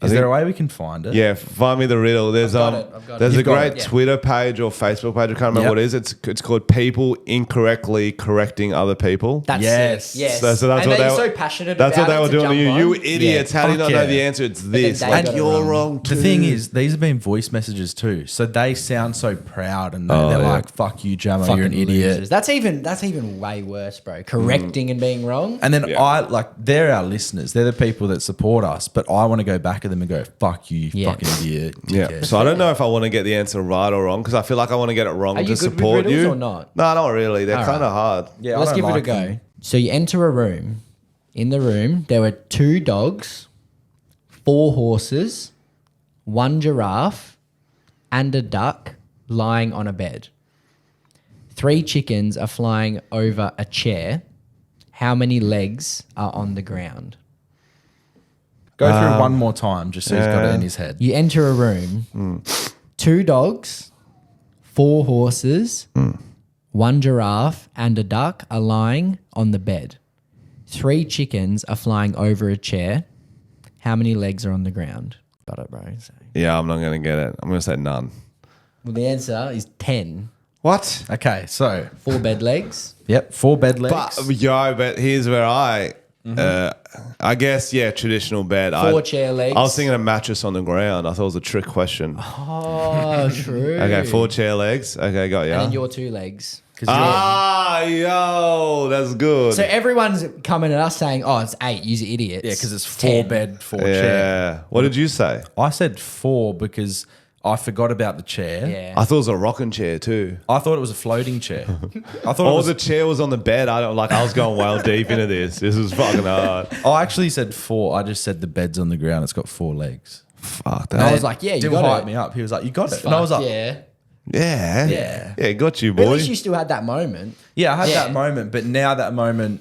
Is there a way we can find it? Yeah, find me the riddle. There's I've got there's it. a You've got great it, yeah. Twitter page or Facebook page. I can't remember Yep. what it is. It's called People Incorrectly Correcting Other People. That's Yes. it. Yes. So that's and what they're they were so passionate That's about what they it were to doing to you. jump You on. idiots! How do you Fuck not know yeah. the answer? It's this. they Like got it you're wrong. wrong too. The thing is, these have been voice messages too, so they sound so proud and they're yeah. like, "Fuck you, Jamo, Fucking you're an idiot." losers. That's even way worse, bro. Correcting and being wrong. And then Yeah. they're our listeners. They're the people that support us. But I want to go back at them and go, "Fuck you, Yeah. fucking idiot." Yeah. dickhead." So I don't know if I want to get the answer right or wrong because I feel like I want to get it wrong Are to you good with support riddles you or not? No, not really. They're All kind of hard. Yeah, Let's I give don't it a like go. them. So you enter a room. In the room, there were 2 dogs, 4 horses, 1 giraffe, and a duck lying on a bed. 3 chickens are flying over a chair. How many legs are on the ground? Go through one more time, just so he's got it in his head. You enter a room, 2 dogs, 4 horses, 1 giraffe, and a duck are lying on the bed. 3 chickens are flying over a chair. How many legs are on the ground? Got it, bro. So- Yeah, I'm not going to get it. I'm going to say none. Well, the answer is 10. What? Okay, so 4 bed legs. yep, 4 bed legs. But here's where I guess, traditional bed. 4 chair legs. I was thinking a mattress on the ground. I thought it was a trick question. Oh, true. Okay, 4 chair legs. Okay, got ya. And then your 2 legs. Yo, that's good. So everyone's coming at us saying, oh, it's 8, use idiots. Yeah, because it's 4 10. bed, 4 yeah. chair. What did you say? I said 4 because I forgot about the chair. Yeah. I thought it was a rocking chair too. I thought it was a floating chair. I thought it Oh, was, the chair was on the bed. I was going well deep into this. This was fucking hard. I actually said 4. I just said the bed's on the ground. It's got 4 legs. Fuck And I that. was like, yeah, you Dylan got hyped it. me up. He was like, "You got it," Fuck, and I was like, yeah. Yeah, got you, But at boy. least you still had that moment. "Yeah, I had Yeah. that moment." But now that moment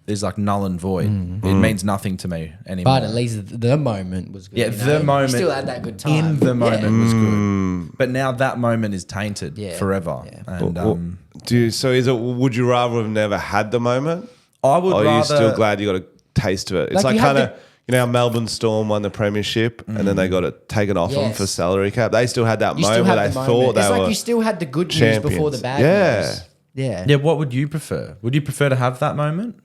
is like null and void. It means nothing to me anymore. But at least the moment was good. Yeah, you the know? moment You still had that good time. in the moment Yeah. was good. But now that moment is tainted Yeah. forever. Yeah. And Would you rather have never had the moment? I would Or are rather. you still glad you got a taste of it? It's Like like you had kind of, how Melbourne Storm won the premiership and then they got it taken off them Yes. for salary cap. They still had that You still moment where had they the thought moment. they It's were like you still had the good news champions. before the bad Yeah. news. Yeah. Yeah, what would you prefer? Would you prefer to have that moment?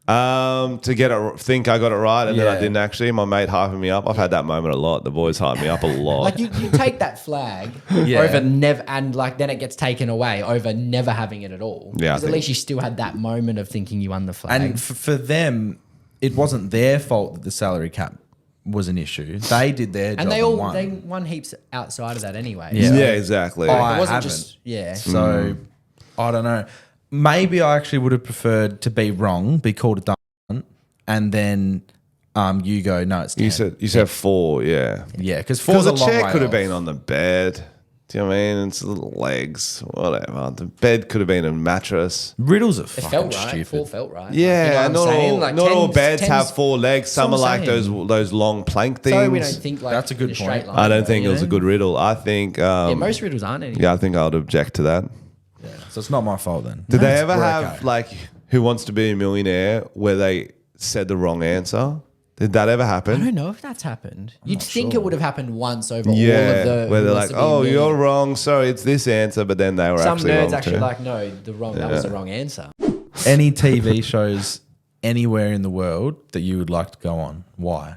To get it, think I got it right, and then I Yeah. didn't actually. My mate hyping me up. I've had that moment a lot. The boys hype me up a lot. Like you take that flag Yeah. over never, and like then it gets taken away over never having it at all. Yeah, I Because at think- least you still had that moment of thinking you won the flag. And for them, it wasn't their fault that the salary cap was an issue. They did their job And won. they won heaps outside of that anyway. Yeah. So yeah, exactly. Oh, it I wasn't haven't. just yeah. So I don't know. Maybe I actually would have preferred to be wrong, be called a dumb, and then you go, no, it's 10. you said 4, yeah. Yeah, because Because four's the a long chair way could have off. been on the bed. Do you know what I mean? It's little legs, whatever. The bed could have been a mattress. Riddles are It fucking felt right. stupid. 4 felt right. Yeah, You know what I'm not saying? all Like not all 10's beds have 4 legs. Some are what I'm like saying. those long plank things. So we don't think like That's a good in straight point. line, I don't though, think it you was a know? good riddle. I think Yeah, most riddles aren't any. yeah, I think I would object to that. So it's not my fault then. Did they ever We're have okay. like Who Wants to Be a Millionaire where they said the wrong answer? Did that ever I happen? don't know if that's happened. You'd think it would have happened once over Yeah, all of the. where Who they're Wants like, to Be a "Oh, you're Millionaire." wrong. Sorry, it's this answer," but then they were Some actually nerds wrong actually too. like, no, that was the wrong answer. Any TV shows anywhere in the world that you would like to go on? Why?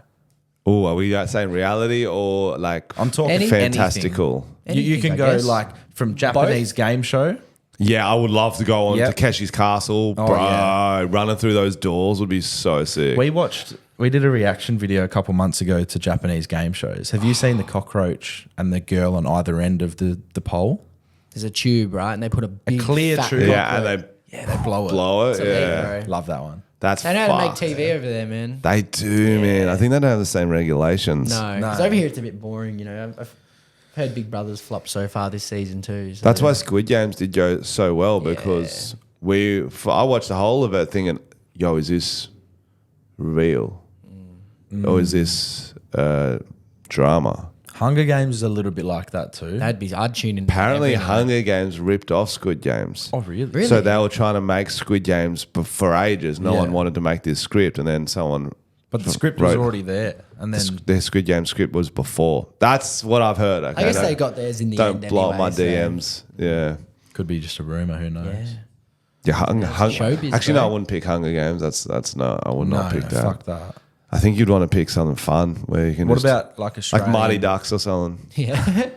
Oh, are we saying reality or like I'm talking Any- fantastical? You Anything, can I go guess. like from Japanese game show. Yeah, I would love to go on Yep. Takeshi's Castle, Oh, bro. yeah. Running through those doors would be so sick. We did a reaction video a couple months ago to Japanese game shows. Have you seen the cockroach and the girl on either end of the pole? There's a tube, right? And they put a big clear fat tube. yeah, and cockroach. they They blow it. blow it. It's elite, Yeah, bro. Love that one. that's They know how to make fucked. TV over there, man. They do, man. I think they don't have the same regulations. No, because No. over here it's a bit boring. You know, I've heard Big Brother's flop so far this season too. So That's why Squid Games did go so well because I watched the whole of it thinking, yo, is this real? Or is this drama? Hunger Games is a little bit like that too. I'd tune in. Apparently, every night. Hunger Games ripped off Squid Games. Oh, really? Really? So they were trying to make Squid Games for ages. No Yeah. one wanted to make this script, and then someone. But the script was wrote- already there, and then Their Squid Game script was before. That's what I've heard. Okay? I guess Don't- they got theirs in the Don't end. blow up anyway, my so- DMs. Yeah. could be just a rumor. Who knows? Yeah. Yeah, showbiz, actually, no, I bro. wouldn't pick Hunger Games. That's no, I would No, not pick that. fuck that. I think you'd want to pick something fun where you can. What just- about like Australian? like Mighty Ducks or something? Yeah.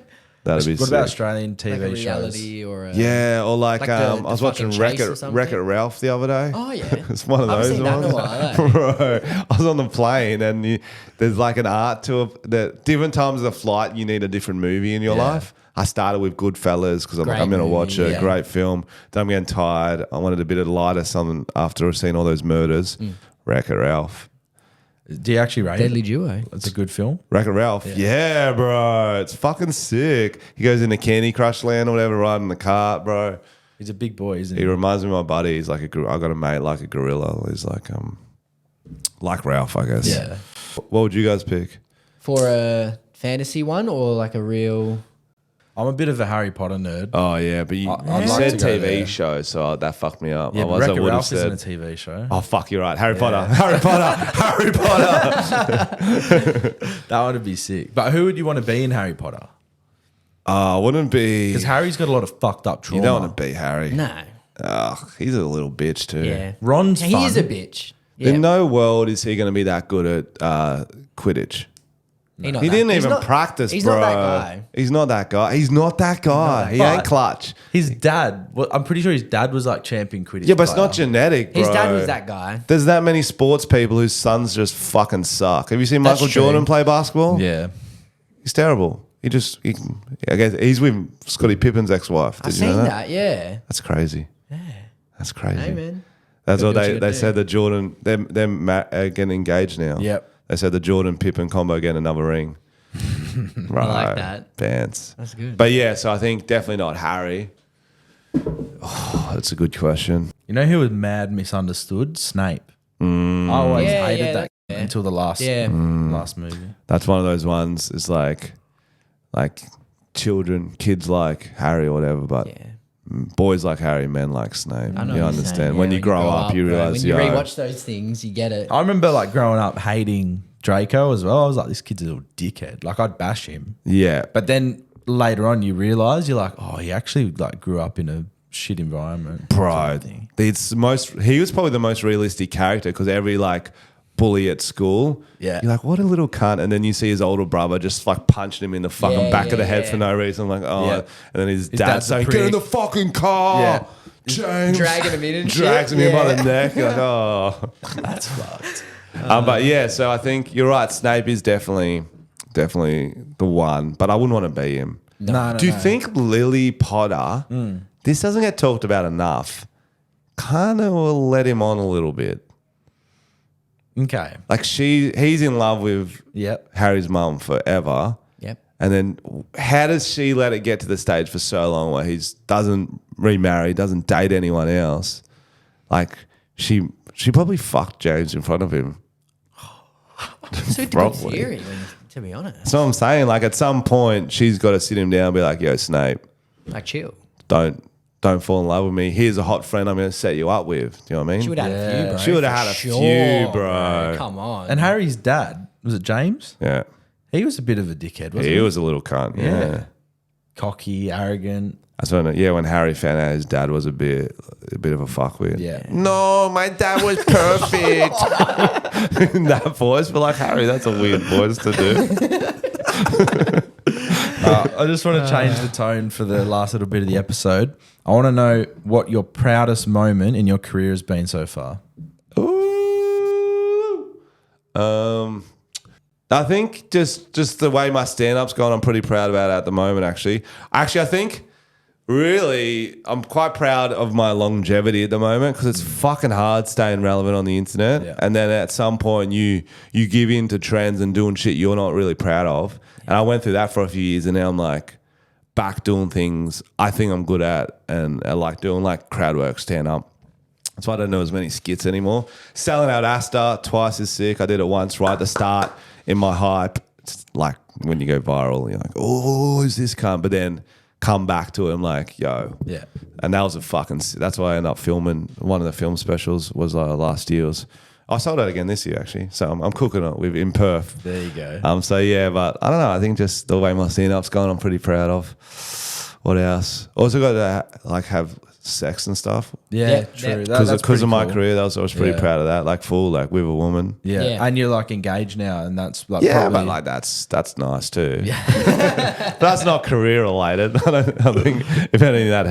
That'd be What sick. about Australian TV like a shows? reality or a, Yeah, or like, Like the I was watching fucking Chase or something? Wreck-It Ralph the other day. Oh, yeah. It's one of I haven't those seen that in ones. a while, Bro, I was on the plane and there's like an art to it. That different times of the flight, you need a different movie in your Yeah. life. I started with Goodfellas because I'm like, Great I'm going to movie, watch a yeah. great film. Then I'm getting tired. I wanted a bit of lighter something after I've seen all those murders. Wreck-It Ralph. Do you actually rate Deadly it? Duo. It's a good film. Wreck-It Ralph. Yeah, bro. It's fucking sick. He goes into Candy Crush Land or whatever, riding the cart, bro. He's a big boy, isn't He he? reminds me of my buddy. He's like I got a mate like a gorilla. He's like Ralph, I guess. Yeah. What would you guys pick? For a fantasy one or like a real. I'm a bit of a Harry Potter nerd. Oh yeah, but you I'd like said to go TV there. show, so that fucked me up. Yeah, but Otherwise I Wreck-It would have Ralph isn't said. a TV show. Oh fuck, you're right. Harry Potter. Harry Potter. Harry Potter. That would be sick. But who would you want to be in Harry Potter? I wouldn't be. Because Harry's got a lot of fucked up trauma. You don't want to be Harry. No. Ugh, he's a little bitch too. Yeah. Ron's He fun. is a bitch. Yeah. In no world is he going to be that good at Quidditch. He not He that- didn't he's even not- practice, He's bro. not that guy. He's not that guy. He's not that guy. He ain't But clutch. His dad, well, I'm pretty sure his dad was like champion Quidditch. Yeah, but it's player. not genetic, bro. His dad was that guy. There's that many sports people whose sons just fucking suck. Have you seen That's Michael true. Jordan play basketball? Yeah. He's terrible. I guess he's with Scottie Pippen's ex-wife. Did I've you seen know that. Yeah. That's crazy. Yeah. That's crazy. Hey, man. That's what Gotta do what you they gotta said do. that Jordan, them getting engaged now. Yep. They said the Jordan Pippen combo getting another ring. Right. like that. Pants. That's good. But yeah, so I think definitely not Harry. Oh, that's a good question. You know who was mad misunderstood? Snape. I always Yeah, hated yeah, that yeah. until the last Yeah. last movie. That's one of those ones. It's like kids like Harry or whatever, but Yeah. boys like Harry, men like Snape. I know You what you're understand? saying. When Yeah, you grow up, you bro, realize when you yo, rewatch those things, you get it. I remember like growing up hating Draco as well. I was like, this kid's a little dickhead. Like I'd bash him. yeah. But then later on you realise you're like, oh, he actually like grew up in a shit environment. Bro, he was probably the most realistic character because every like bully at school, Yeah. you're like, what a little cunt. And then you see his older brother just like punching him in the fucking back of the head for no reason. I'm like, oh. Yeah. And then his dad's dad's a saying, get in the prick. fucking car. Yeah. James. Dragging him in and Drags shit. him in by Yeah. the neck. You're like, oh. That's fucked. But yeah, so I think you're right. Snape is definitely the one, but I wouldn't want to be him. No. Do you think Lily Potter, this doesn't get talked about enough, kind of will let him on a little bit? Okay. Like he's in love with Yep. Harry's mum forever. Yep. And then how does she let it get to the stage for so long where he doesn't remarry, doesn't date anyone else? Like she probably fucked James in front of him. It's a good Probably. theory, to be honest. That's what I'm saying. Like at some point she's got to sit him down and be like, yo, Snape, Like, chill. don't fall in love with me. Here's a hot friend I'm going to set you up with. Do you know what I mean? She would have had a few, bro. She would have for had a sure, few, bro. Come on. And Harry's dad, was it James? Yeah. He was a bit of a dickhead, wasn't he? He was a little cunt. Yeah. Cocky, arrogant. That's when, when Harry found out his dad was a bit of a fuckwit. Yeah. No, my dad was perfect. In that voice, but like Harry, that's a weird voice to do. I just want to change the tone for the last little bit of the episode. I want to know what your proudest moment in your career has been so far. Ooh. I think just the way my stand-up's gone, I'm pretty proud about it at the moment, actually. I think really I'm quite proud of my longevity at the moment because it's fucking hard staying relevant on the internet. Yeah. And then at some point you give in to trends and doing shit you're not really proud of. And I went through that for a few years and now I'm like back doing things I think I'm good at and I like doing like crowd work, stand-up. That's why I don't know as many skits anymore. Selling out Asta, twice as sick. I did it once right at the start in my hype. It's like when you go viral, you're like, oh, is this cunt? But then come back to it, I'm like, yo. Yeah. And that was that's why I ended up filming. One of the film specials was last year's. I sold out again this year, actually. So I'm cooking it in Perth. There you go. So yeah, but I don't know. I think just the way my stand-up's gone, I'm pretty proud of. What else? Also got to like have sex and stuff. Yeah, Yeah, true. yeah. Because of my cool. career, I was pretty Yeah. proud of that. Like full, like with a woman. Yeah. Yeah. And you're like engaged now, and that's like Yeah, probably, but like that's nice too. But that's not career related. I think if anything that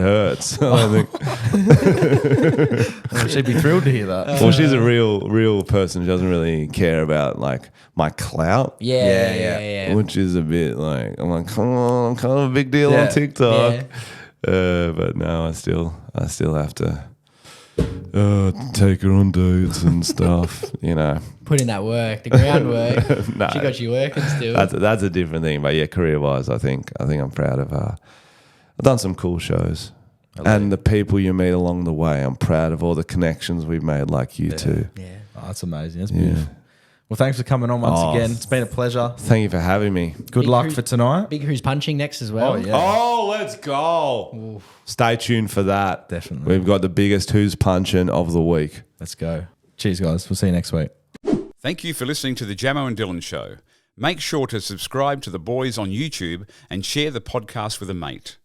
hurts. I don't think. she'd be thrilled to hear that. Well, she's a real person. She doesn't really care about like my clout. Yeah. Which is a bit like I'm like, come on, I'm kind of a big deal Yeah. on TikTok. Yeah. But no, I still have to take her on dates and stuff. You know, Put in that work, the groundwork. No. She got you working still. that's a different thing. But yeah, career wise, I think I'm proud of. I've done some cool shows, and the people you meet along the way. I'm proud of all the connections we've made, like you two. yeah. Oh, that's amazing. That's beautiful. Well, thanks for coming on once again. It's been a pleasure. Thank you for having me. Good Big luck Who's- for tonight. Big Who's Punching next as well. Oh, yeah. Oh, let's go. Stay tuned for that. Definitely. We've got the biggest Who's Punching of the week. Let's go. Cheers, guys. We'll see you next week. Thank you for listening to the Jamo and Dylan Show. Make sure to subscribe to the boys on YouTube and share the podcast with a mate.